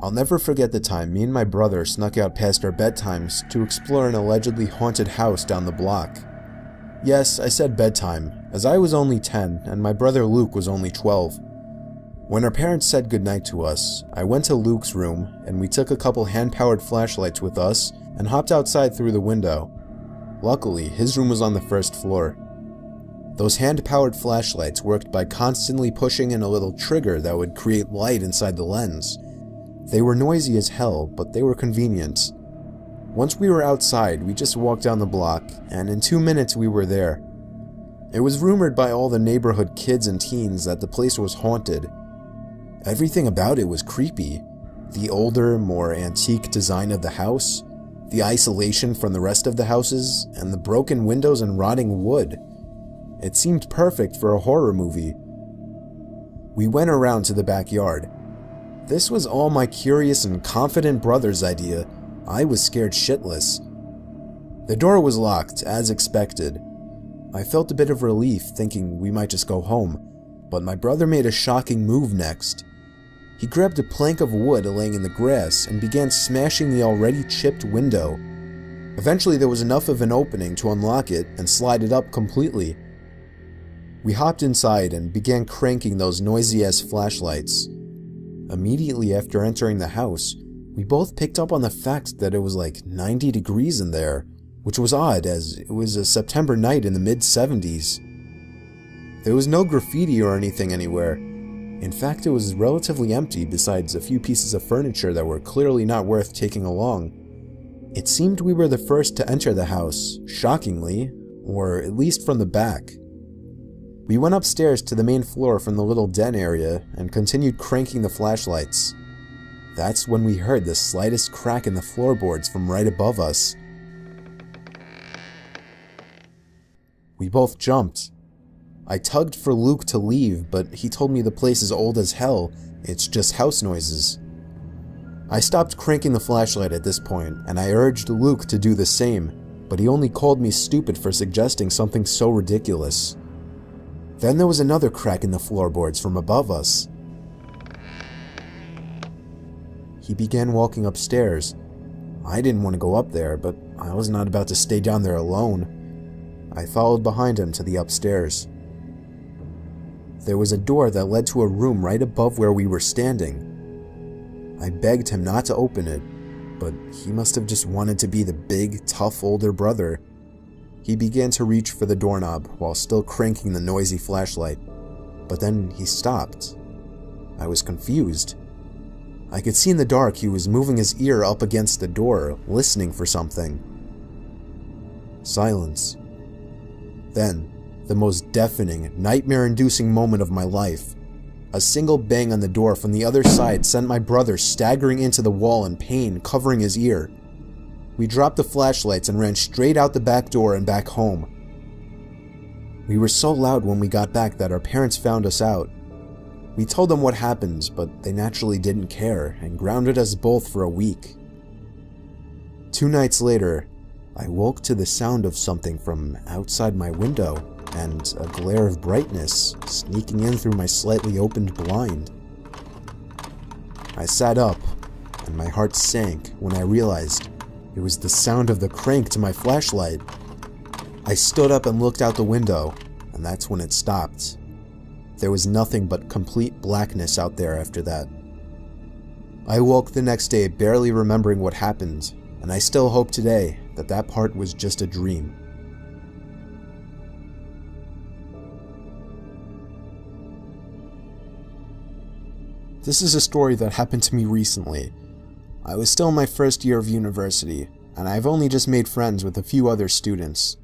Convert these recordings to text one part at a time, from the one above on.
I'll never forget the time me and my brother snuck out past our bedtimes to explore an allegedly haunted house down the block. Yes, I said bedtime, as I was only 10 and my brother Luke was only 12. When our parents said goodnight to us, I went to Luke's room and we took a couple hand-powered flashlights with us and hopped outside through the window. Luckily, his room was on the first floor. Those hand-powered flashlights worked by constantly pushing in a little trigger that would create light inside the lens. They were noisy as hell, but they were convenient. Once we were outside, we just walked down the block, and in 2 minutes we were there. It was rumored by all the neighborhood kids and teens that the place was haunted. Everything about it was creepy. The older, more antique design of the house, the isolation from the rest of the houses, and the broken windows and rotting wood. It seemed perfect for a horror movie. We went around to the backyard. This was all my curious and confident brother's idea. I was scared shitless. The door was locked, as expected. I felt a bit of relief, thinking we might just go home, but my brother made a shocking move next. He grabbed a plank of wood laying in the grass and began smashing the already chipped window. Eventually there was enough of an opening to unlock it and slide it up completely. We hopped inside and began cranking those noisy-ass flashlights. Immediately after entering the house, we both picked up on the fact that it was like 90 degrees in there, which was odd as it was a September night in the mid-70s. There was no graffiti or anything anywhere. In fact, it was relatively empty besides a few pieces of furniture that were clearly not worth taking along. It seemed we were the first to enter the house, shockingly, or at least from the back. We went upstairs to the main floor from the little den area and continued cranking the flashlights. That's when we heard the slightest crack in the floorboards from right above us. We both jumped. I tugged for Luke to leave, but he told me the place is old as hell, it's just house noises. I stopped cranking the flashlight at this point, and I urged Luke to do the same, but he only called me stupid for suggesting something so ridiculous. Then there was another crack in the floorboards from above us. He began walking upstairs. I didn't want to go up there, but I was not about to stay down there alone. I followed behind him to the upstairs. There was a door that led to a room right above where we were standing. I begged him not to open it, but he must have just wanted to be the big, tough older brother. He began to reach for the doorknob while still cranking the noisy flashlight, but then he stopped. I was confused. I could see in the dark he was moving his ear up against the door, listening for something. Silence. Then, the most deafening, nightmare-inducing moment of my life. A single bang on the door from the other side sent my brother staggering into the wall in pain, covering his ear. We dropped the flashlights and ran straight out the back door and back home. We were so loud when we got back that our parents found us out. We told them what happened, but they naturally didn't care and grounded us both for a week. 2 nights later, I woke to the sound of something from outside my window and a glare of brightness sneaking in through my slightly opened blind. I sat up, and my heart sank when I realized it was the sound of the crank to my flashlight. I stood up and looked out the window, and that's when it stopped. There was nothing but complete blackness out there after that. I woke the next day barely remembering what happened, and I still hope today that that part was just a dream. This is a story that happened to me recently. I was still in my first year of university, and I've only just made friends with a few other students.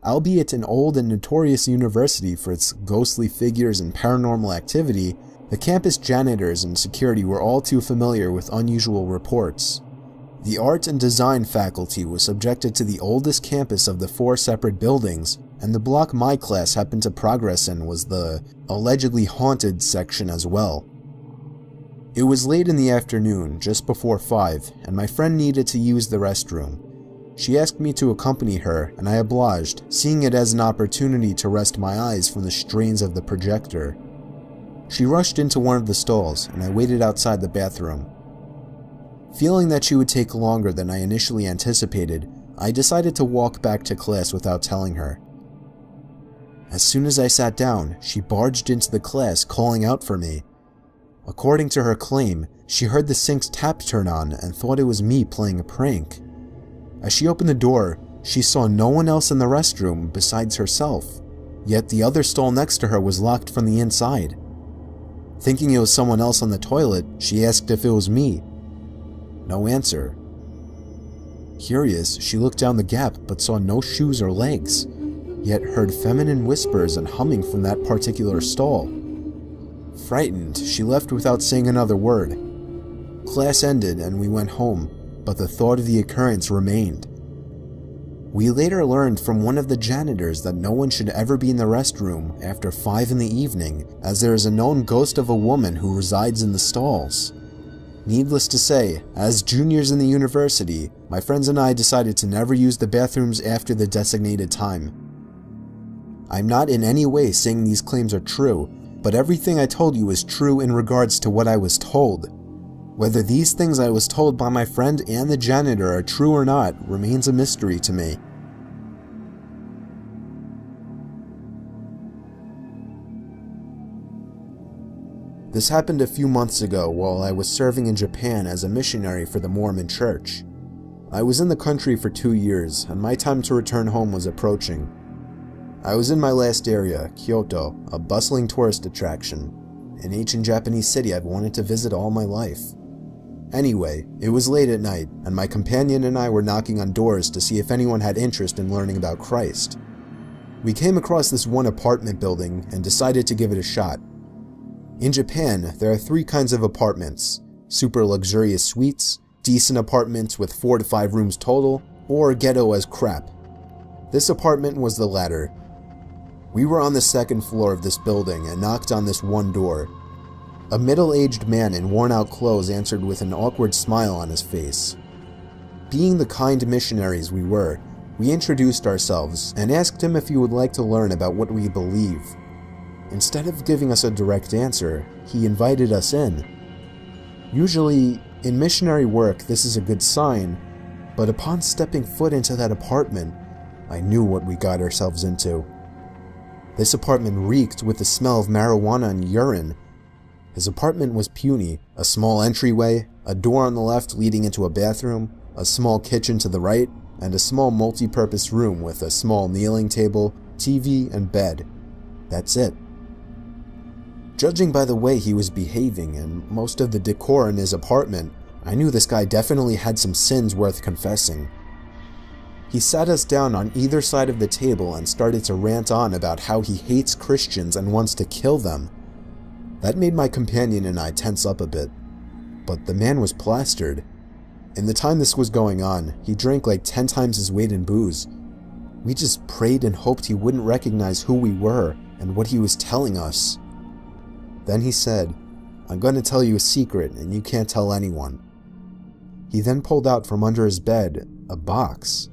Albeit an old and notorious university for its ghostly figures and paranormal activity, the campus janitors and security were all too familiar with unusual reports. The art and design faculty was subjected to the oldest campus of the 4 separate buildings, and the block my class happened to progress in was the allegedly haunted section as well. It was late in the afternoon, just before 5, and my friend needed to use the restroom. She asked me to accompany her, and I obliged, seeing it as an opportunity to rest my eyes from the strains of the projector. She rushed into one of the stalls, and I waited outside the bathroom. Feeling that she would take longer than I initially anticipated, I decided to walk back to class without telling her. As soon as I sat down, she barged into the class calling out for me. According to her claim, she heard the sink's tap turn on and thought it was me playing a prank. As she opened the door, she saw no one else in the restroom besides herself, yet the other stall next to her was locked from the inside. Thinking it was someone else on the toilet, she asked if it was me. No answer. Curious, she looked down the gap but saw no shoes or legs, yet heard feminine whispers and humming from that particular stall. Frightened, she left without saying another word. Class ended and we went home, but the thought of the occurrence remained. We later learned from one of the janitors that no one should ever be in the restroom after 5 in the evening, as there is a known ghost of a woman who resides in the stalls. Needless to say, as juniors in the university, my friends and I decided to never use the bathrooms after the designated time. I'm not in any way saying these claims are true, but everything I told you is true in regards to what I was told. Whether these things I was told by my friend and the janitor are true or not remains a mystery to me. This happened a few months ago while I was serving in Japan as a missionary for the Mormon Church. I was in the country for 2 years, and my time to return home was approaching. I was in my last area, Kyoto, a bustling tourist attraction, an ancient Japanese city I've wanted to visit all my life. Anyway, it was late at night, and my companion and I were knocking on doors to see if anyone had interest in learning about Christ. We came across this one apartment building and decided to give it a shot. In Japan, there are 3 kinds of apartments: super luxurious suites, decent apartments with 4 to 5 rooms total, or ghetto as crap. This apartment was the latter. We were on the 2nd floor of this building and knocked on this one door. A middle-aged man in worn-out clothes answered with an awkward smile on his face. Being the kind missionaries we were, we introduced ourselves and asked him if he would like to learn about what we believe. Instead of giving us a direct answer, he invited us in. Usually, in missionary work, this is a good sign, but upon stepping foot into that apartment, I knew what we got ourselves into. This apartment reeked with the smell of marijuana and urine. His apartment was puny: a small entryway, a door on the left leading into a bathroom, a small kitchen to the right, and a small multi-purpose room with a small kneeling table, TV, and bed. That's it. Judging by the way he was behaving and most of the decor in his apartment, I knew this guy definitely had some sins worth confessing. He sat us down on either side of the table and started to rant on about how he hates Christians and wants to kill them. That made my companion and I tense up a bit. But the man was plastered. In the time this was going on, he drank like 10 times his weight in booze. We just prayed and hoped he wouldn't recognize who we were and what he was telling us. Then he said, "I'm going to tell you a secret and you can't tell anyone." He then pulled out from under his bed a box.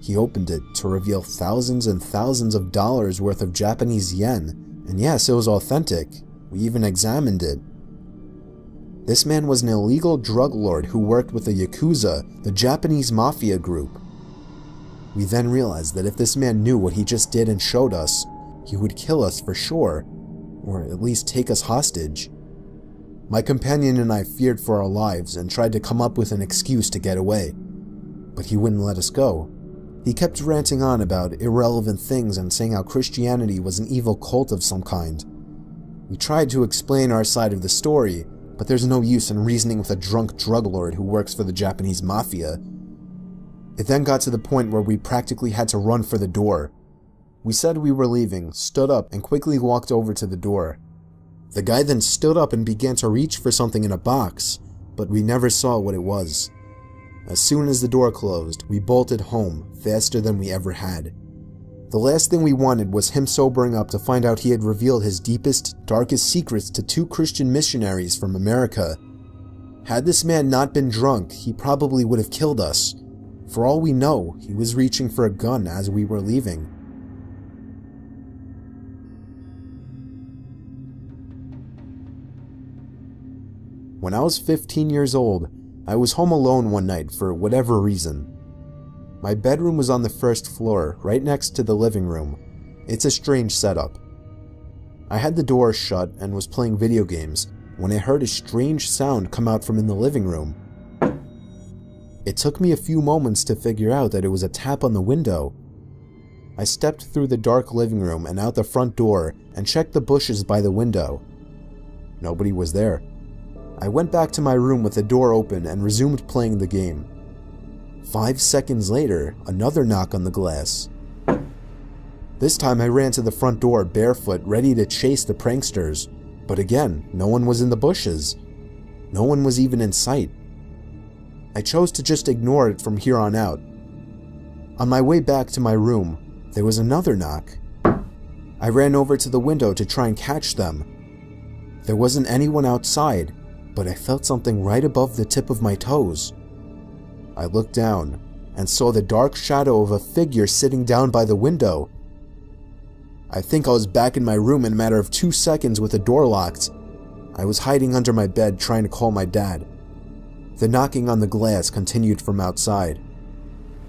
He opened it to reveal thousands and thousands of dollars worth of Japanese yen, and yes, it was authentic. We even examined it. This man was an illegal drug lord who worked with the Yakuza, the Japanese mafia group. We then realized that if this man knew what he just did and showed us, he would kill us for sure, or at least take us hostage. My companion and I feared for our lives and tried to come up with an excuse to get away, but he wouldn't let us go. He kept ranting on about irrelevant things and saying how Christianity was an evil cult of some kind. We tried to explain our side of the story, but there's no use in reasoning with a drunk drug lord who works for the Japanese mafia. It then got to the point where we practically had to run for the door. We said we were leaving, stood up, and quickly walked over to the door. The guy then stood up and began to reach for something in a box, but we never saw what it was. As soon as the door closed, we bolted home faster than we ever had. The last thing we wanted was him sobering up to find out he had revealed his deepest, darkest secrets to 2 Christian missionaries from America. Had this man not been drunk, he probably would have killed us. For all we know, he was reaching for a gun as we were leaving. When I was 15 years old, I was home alone one night for whatever reason. My bedroom was on the first floor, right next to the living room. It's a strange setup. I had the door shut and was playing video games when I heard a strange sound come out from in the living room. It took me a few moments to figure out that it was a tap on the window. I stepped through the dark living room and out the front door and checked the bushes by the window. Nobody was there. I went back to my room with the door open and resumed playing the game. 5 seconds later, another knock on the glass. This time I ran to the front door barefoot, ready to chase the pranksters, but again, no one was in the bushes. No one was even in sight. I chose to just ignore it from here on out. On my way back to my room, there was another knock. I ran over to the window to try and catch them. There wasn't anyone outside, but I felt something right above the tip of my toes. I looked down and saw the dark shadow of a figure sitting down by the window. I think I was back in my room in a matter of 2 seconds with the door locked. I was hiding under my bed trying to call my dad. The knocking on the glass continued from outside.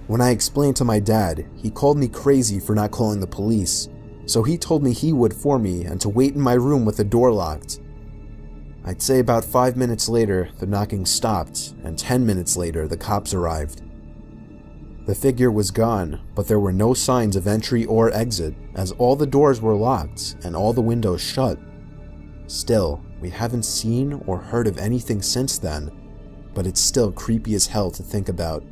When I explained to my dad, he called me crazy for not calling the police, so he told me he would for me and to wait in my room with the door locked. I'd say about 5 minutes later, the knocking stopped, and 10 minutes later, the cops arrived. The figure was gone, but there were no signs of entry or exit, as all the doors were locked and all the windows shut. Still, we haven't seen or heard of anything since then, but it's still creepy as hell to think about.